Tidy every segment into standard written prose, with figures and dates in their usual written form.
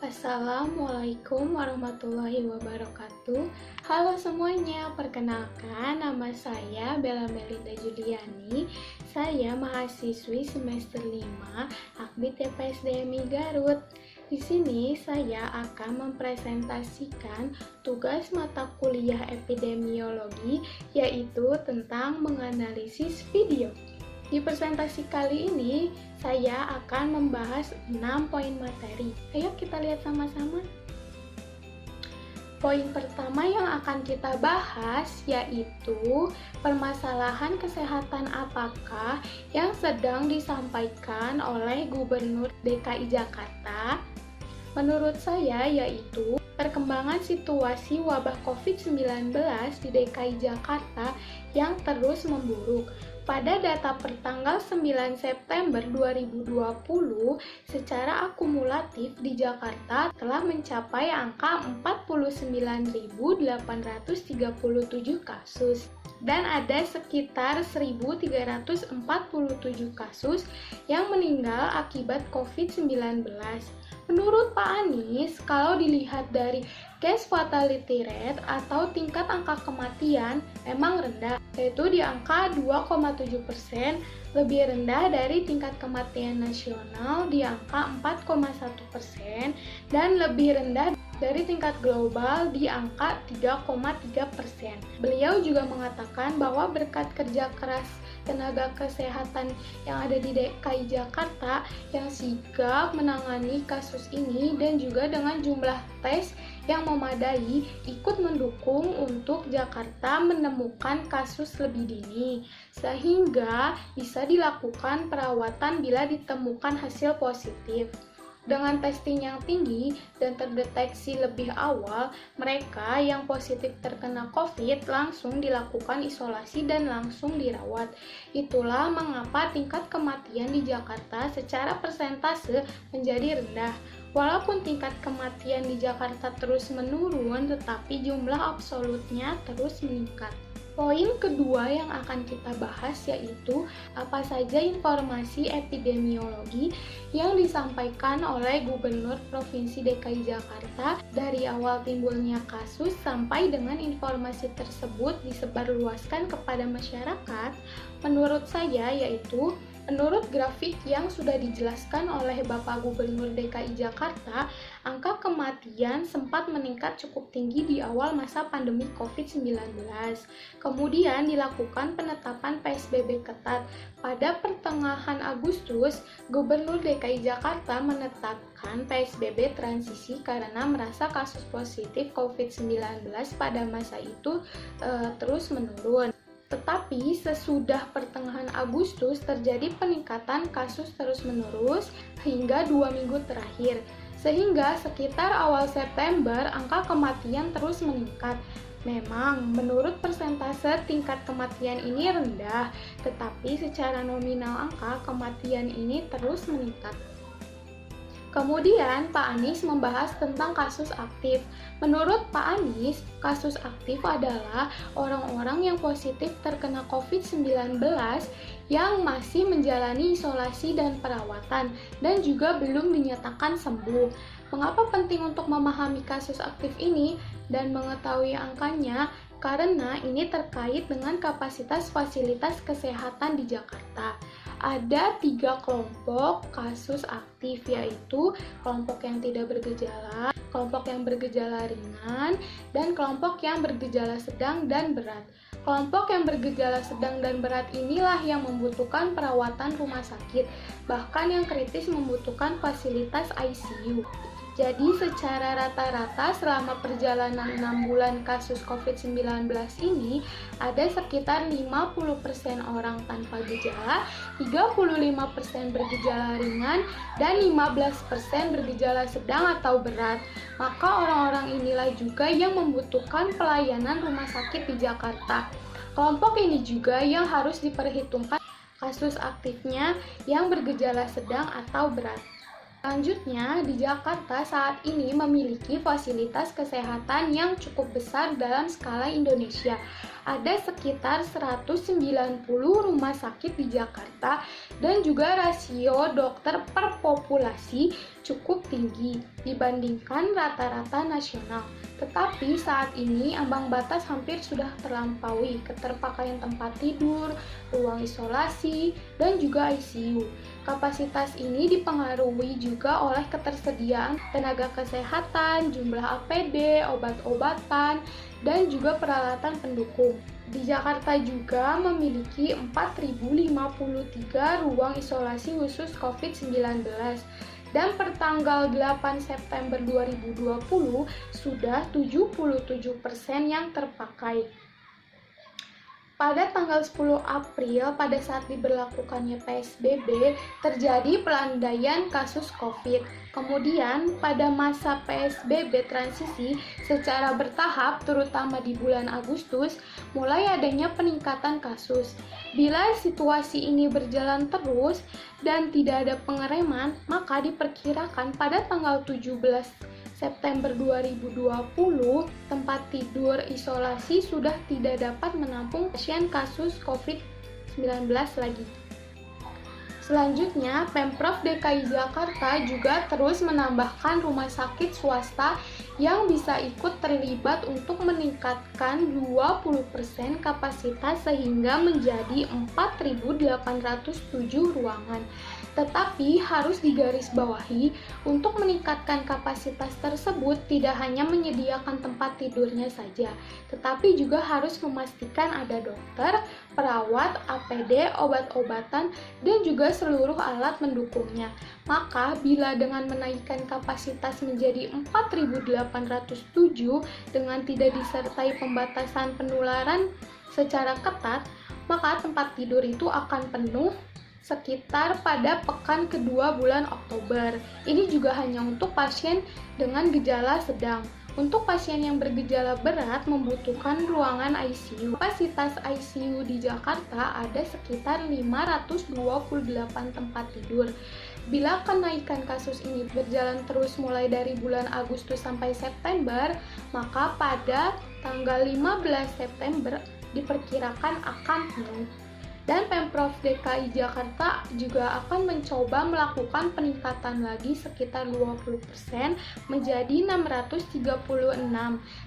Assalamualaikum warahmatullahi wabarakatuh. Halo semuanya, perkenalkan nama saya Bella Melinda Juliani. Saya mahasiswi semester 5 Akbid TPSDMI Garut. Di sini saya akan mempresentasikan tugas mata kuliah epidemiologi, yaitu tentang menganalisis video. Di presentasi kali ini, saya akan membahas 6 poin materi. Ayo kita lihat sama-sama. Poin pertama yang akan kita bahas yaitu permasalahan kesehatan apakah yang sedang disampaikan oleh Gubernur DKI Jakarta. Menurut saya yaitu perkembangan situasi wabah COVID-19 di DKI Jakarta yang terus memburuk. Pada data pertanggal 9 September 2020, secara akumulatif di Jakarta telah mencapai angka 49.837 kasus dan ada sekitar 1.347 kasus yang meninggal akibat COVID-19. Menurut Pak Anies, kalau dilihat dari case fatality rate atau tingkat angka kematian memang rendah, yaitu di angka 2,7%, lebih rendah dari tingkat kematian nasional di angka 4,1% dan lebih rendah dari tingkat global di angka 3,3%. Beliau juga mengatakan bahwa berkat kerja keras tenaga kesehatan yang ada di DKI Jakarta yang sigap menangani kasus ini dan juga dengan jumlah tes yang memadai ikut mendukung untuk Jakarta menemukan kasus lebih dini sehingga bisa dilakukan perawatan bila ditemukan hasil positif. Dengan testing yang tinggi dan terdeteksi lebih awal, mereka yang positif terkena COVID langsung dilakukan isolasi dan langsung dirawat. Itulah mengapa tingkat kematian di Jakarta secara persentase menjadi rendah. Walaupun tingkat kematian di Jakarta terus menurun, tetapi jumlah absolutnya terus meningkat. Poin kedua yang akan kita bahas yaitu apa saja informasi epidemiologi yang disampaikan oleh Gubernur Provinsi DKI Jakarta dari awal timbulnya kasus sampai dengan informasi tersebut disebarluaskan kepada masyarakat. Menurut saya yaitu menurut grafik yang sudah dijelaskan oleh Bapak Gubernur DKI Jakarta, angka kematian sempat meningkat cukup tinggi di awal masa pandemi COVID-19. Kemudian dilakukan penetapan PSBB ketat. Pada pertengahan Agustus, Gubernur DKI Jakarta menetapkan PSBB transisi karena merasa kasus positif COVID-19 pada masa itu terus menurun. Tetapi sesudah pertengahan Agustus terjadi peningkatan kasus terus-menerus hingga 2 minggu terakhir. Sehingga sekitar awal September angka kematian terus meningkat. Memang menurut persentase tingkat kematian ini rendah, tetapi secara nominal angka kematian ini terus meningkat. Kemudian Pak Anies membahas tentang kasus aktif. Menurut Pak Anies, kasus aktif adalah orang-orang yang positif terkena COVID-19 yang masih menjalani isolasi dan perawatan dan juga belum dinyatakan sembuh. Mengapa penting untuk memahami kasus aktif ini dan mengetahui angkanya? Karena ini terkait dengan kapasitas fasilitas kesehatan di Jakarta. Ada 3 kelompok kasus aktif, yaitu kelompok yang tidak bergejala, kelompok yang bergejala ringan, dan kelompok yang bergejala sedang dan berat. Kelompok yang bergejala sedang dan berat inilah yang membutuhkan perawatan rumah sakit, bahkan yang kritis membutuhkan fasilitas ICU. Jadi secara rata-rata selama perjalanan 6 bulan kasus COVID-19 ini ada sekitar 50% orang tanpa gejala, 35% bergejala ringan, dan 15% bergejala sedang atau berat. Maka orang-orang inilah juga yang membutuhkan pelayanan rumah sakit di Jakarta. Kelompok ini juga yang harus diperhitungkan kasus aktifnya yang bergejala sedang atau berat. Selanjutnya, di Jakarta saat ini memiliki fasilitas kesehatan yang cukup besar dalam skala Indonesia. ada sekitar 190 rumah sakit di Jakarta dan juga rasio dokter per populasi cukup tinggi dibandingkan rata-rata nasional. Tetapi saat ini ambang batas hampir sudah terlampaui keterpakaian tempat tidur, ruang isolasi, dan juga ICU. Kapasitas ini dipengaruhi juga oleh ketersediaan tenaga kesehatan, jumlah APD, obat-obatan, dan juga peralatan pendukung. Di Jakarta juga memiliki 4.053 ruang isolasi khusus COVID-19. Dan per tanggal 8 September 2020 sudah 77% yang terpakai. Pada tanggal 10 April, pada saat diberlakukannya PSBB, terjadi pelandaian kasus COVID. Kemudian, pada masa PSBB transisi secara bertahap, terutama di bulan Agustus, mulai adanya peningkatan kasus. Bila situasi ini berjalan terus dan tidak ada pengereman, maka diperkirakan pada tanggal 17 September 2020, tempat tidur isolasi sudah tidak dapat menampung pasien kasus COVID-19 lagi. Selanjutnya, Pemprov DKI Jakarta juga terus menambahkan rumah sakit swasta yang bisa ikut terlibat untuk meningkatkan 20% kapasitas sehingga menjadi 4.807 ruangan. Tetapi harus digarisbawahi, untuk meningkatkan kapasitas tersebut tidak hanya menyediakan tempat tidurnya saja, tetapi juga harus memastikan ada dokter, perawat, APD, obat-obatan, dan juga seluruh alat mendukungnya. Maka bila dengan menaikkan kapasitas menjadi 4.807 dengan tidak disertai pembatasan penularan secara ketat, maka tempat tidur itu akan penuh sekitar pada pekan kedua bulan Oktober. Ini juga hanya untuk pasien dengan gejala sedang. Untuk pasien yang bergejala berat membutuhkan ruangan ICU. Kapasitas ICU di Jakarta ada sekitar 528 tempat tidur. Bila kenaikan kasus ini berjalan terus mulai dari bulan Agustus sampai September, maka pada tanggal 15 September diperkirakan akan penuh. Dan Pemprov DKI Jakarta juga akan mencoba melakukan peningkatan lagi sekitar 20% menjadi 636,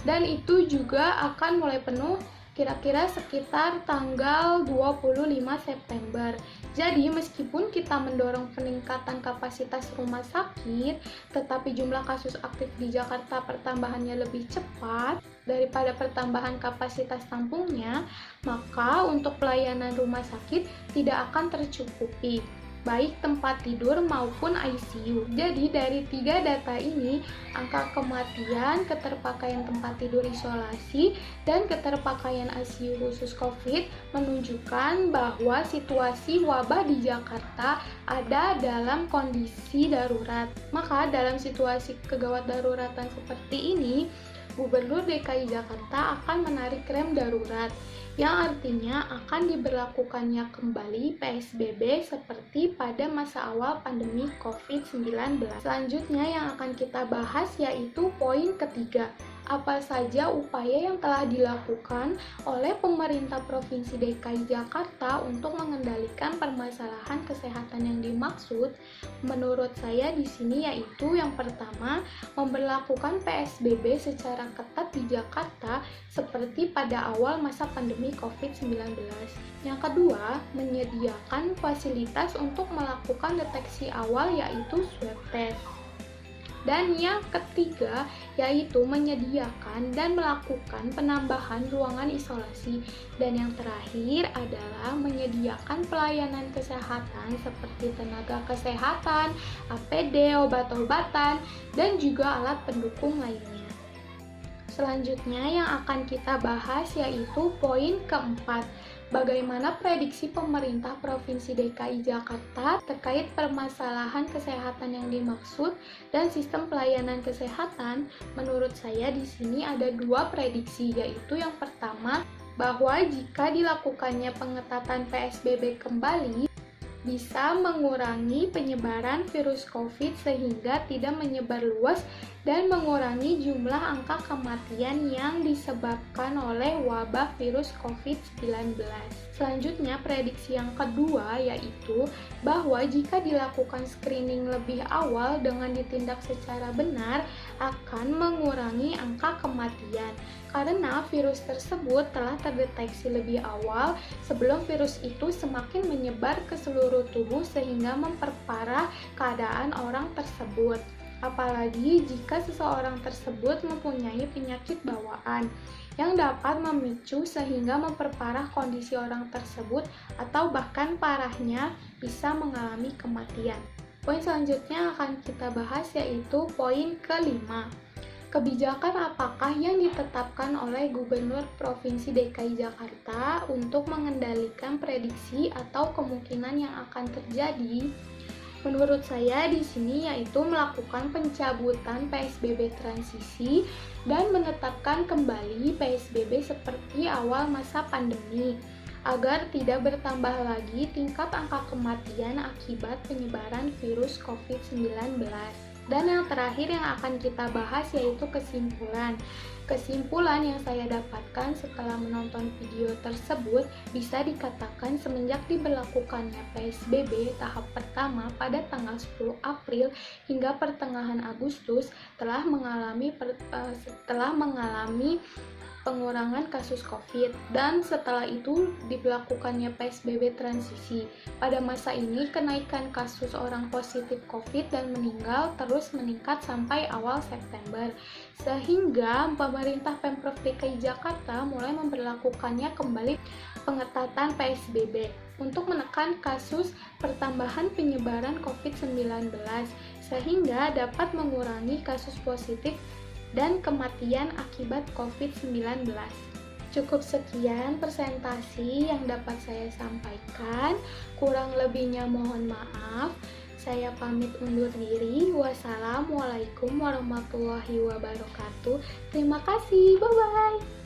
dan itu juga akan mulai penuh kira-kira sekitar tanggal 25 September. Jadi meskipun kita mendorong peningkatan kapasitas rumah sakit, tetapi jumlah kasus aktif di Jakarta pertambahannya lebih cepat daripada pertambahan kapasitas tampungnya, maka untuk pelayanan rumah sakit tidak akan tercukupi, baik tempat tidur maupun ICU. Jadi dari tiga data ini, angka kematian, keterpakaian tempat tidur isolasi, dan keterpakaian ICU khusus COVID menunjukkan bahwa situasi wabah di Jakarta ada dalam kondisi darurat. Maka dalam situasi kegawat daruratan seperti ini, Gubernur DKI Jakarta akan menarik rem darurat, yang artinya akan diberlakukannya kembali PSBB seperti pada masa awal pandemi COVID-19. Selanjutnya yang akan kita bahas yaitu poin ketiga. Apa saja upaya yang telah dilakukan oleh pemerintah Provinsi DKI Jakarta untuk mengendalikan permasalahan kesehatan yang dimaksud? Menurut saya di sini yaitu yang pertama, memberlakukan PSBB secara ketat di Jakarta seperti pada awal masa pandemi COVID-19. Yang kedua, menyediakan fasilitas untuk melakukan deteksi awal yaitu swab test. Dan yang ketiga, yaitu menyediakan dan melakukan penambahan ruangan isolasi. Dan yang terakhir adalah menyediakan pelayanan kesehatan seperti tenaga kesehatan, APD, obat-obatan, dan juga alat pendukung lainnya. Selanjutnya yang akan kita bahas yaitu poin keempat. Bagaimana prediksi pemerintah Provinsi DKI Jakarta terkait permasalahan kesehatan yang dimaksud dan sistem pelayanan kesehatan? Menurut saya di sini ada dua prediksi, yaitu yang pertama, bahwa jika dilakukannya pengetatan PSBB kembali, bisa mengurangi penyebaran virus COVID sehingga tidak menyebar luas dan mengurangi jumlah angka kematian yang disebabkan oleh wabah virus COVID-19. Selanjutnya, prediksi yang kedua yaitu bahwa jika dilakukan screening lebih awal dengan ditindak secara benar akan mengurangi angka kematian karena virus tersebut telah terdeteksi lebih awal sebelum virus itu semakin menyebar ke seluruh tubuh sehingga memperparah keadaan orang tersebut. Apalagi jika seseorang tersebut mempunyai penyakit bawaan yang dapat memicu sehingga memperparah kondisi orang tersebut atau bahkan parahnya bisa mengalami kematian. Poin selanjutnya akan kita bahas yaitu poin kelima. Kebijakan apakah yang ditetapkan oleh Gubernur Provinsi DKI Jakarta untuk mengendalikan prediksi atau kemungkinan yang akan terjadi? Menurut saya di sini yaitu melakukan pencabutan PSBB transisi dan menetapkan kembali PSBB seperti awal masa pandemi agar tidak bertambah lagi tingkat angka kematian akibat penyebaran virus COVID-19. Dan yang terakhir yang akan kita bahas yaitu kesimpulan. Kesimpulan yang saya dapatkan setelah menonton video tersebut bisa dikatakan semenjak diberlakukannya PSBB tahap pertama pada tanggal 10 April hingga pertengahan Agustus telah mengalami pengurangan kasus COVID dan setelah itu diberlakukannya PSBB transisi. Pada masa ini kenaikan kasus orang positif COVID dan meninggal terus meningkat sampai awal September sehingga pemerintah Pemprov DKI Jakarta mulai memberlakukannya kembali pengetatan PSBB untuk menekan kasus pertambahan penyebaran COVID-19 sehingga dapat mengurangi kasus positif dan kematian akibat COVID-19. Cukup sekian presentasi yang dapat saya sampaikan. Kurang lebihnya mohon maaf. Saya pamit undur diri. Wassalamualaikum warahmatullahi wabarakatuh. Terima kasih. Bye-bye.